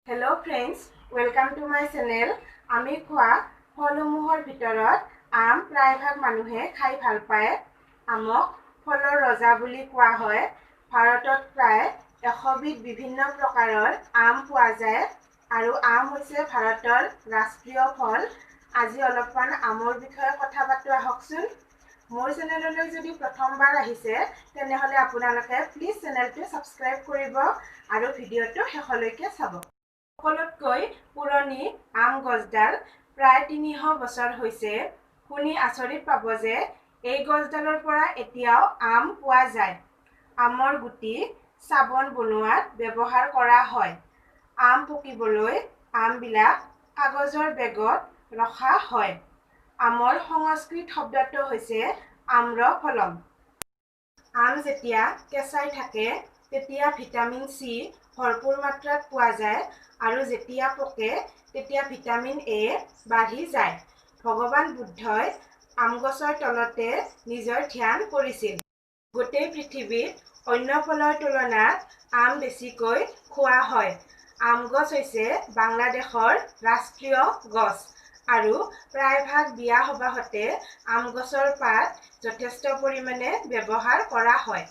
Hello friends, welcome to my channel. আমি খোৱা ফলসমূহৰ ভিতৰত আম প্ৰায়ভাগ মানুহে খাই ভাল পায়। আমক ফলৰ ৰজা বুলি কোৱা হয়। ভাৰতত প্ৰায় 100 বিধ বিভিন্ন প্ৰকাৰৰ আম পোৱা যায় আৰু আম হৈছে ভাৰতৰ ৰাষ্ট্ৰীয় ফল। আজি অলপমান আমৰ বিষয়ে কথা পাতো আহকচোন। মোৰ চেনেললৈ যদি প্ৰথমবাৰ আহিছে তেনেহলে আপোনালোকে প্লিজ চেনেলটো সাবস্ক্ৰাইব কৰিব আৰু ভিডিঅটো শেষলৈকে চাব। সকলোতকৈ পুৰণি আম গছডাল প্ৰায় 300 বছৰ হৈছে। শুনি আচৰিত পাব যে এই গছডালৰ পৰা এতিয়াও আম পোৱা যায়। আমৰ গুটি চাবোন বনোৱাত ব্যৱহাৰ কৰা হয়। আম পকিবলৈ আমবিলাক কাগজৰ বেগত ৰখা হয়। আমৰ সংস্কৃত শব্দটো হৈছে আম্ৰফলম। আম যেতিয়া কেঁচাই থাকে তেতিয়া ভিটামিন চি ভৰপূৰ মাত্ৰাত পোৱা যায় আৰু যেতিয়া পকে তেতিয়া ভিটামিন এ বাঢ়ি যায়। ভগৱান বুদ্ধই আম গছৰ তলতে নিজৰ ধ্যান কৰিছিল। গোটেই পৃথিৱীত অন্য ফলৰ তুলনাত আম বেছিকৈ খোৱা হয়। আম গছ হৈছে বাংলাদেশৰ ৰাষ্ট্ৰীয় গছ আৰু প্ৰায়ভাগ বিয়া সবাহতে আম গছৰ পাত যথেষ্ট পৰিমাণে ব্যৱহাৰ কৰা হয়।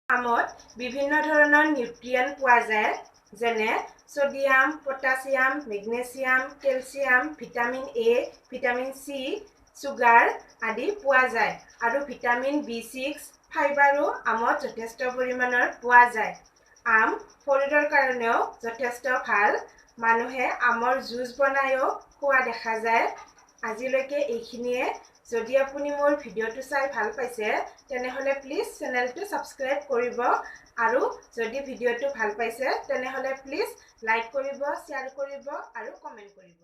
আমত বিভিন্ন ধৰণৰ নিউট্ৰিয়েন্ট পোৱা যায়, যেনে sodium, potassium, magnesium, calcium, vitamin A, vitamin C, sugar আদি পোৱা যায় আৰু ভিটামিন B6, ফাইবাৰো আমত যথেষ্ট পৰিমাণৰ পোৱা যায়। আম শৰীৰৰ কাৰণেও যথেষ্ট ভাল। মানুহে আমৰ জুচ বনায়ও খোৱা দেখা যায়। আজিলৈকে এইখিনিয়ে। যদি আপুনি মোৰ ভিডিঅটো চাই ভাল পাইছে তেনেহলে প্লিজ চেনেলটো সাবস্ক্ৰাইব কৰিব আৰু যদি ভিডিঅটো ভাল পাইছে তেনেহলে প্লিজ লাইক কৰিব, শ্বেয়াৰ কৰিব আৰু কমেন্ট কৰিব।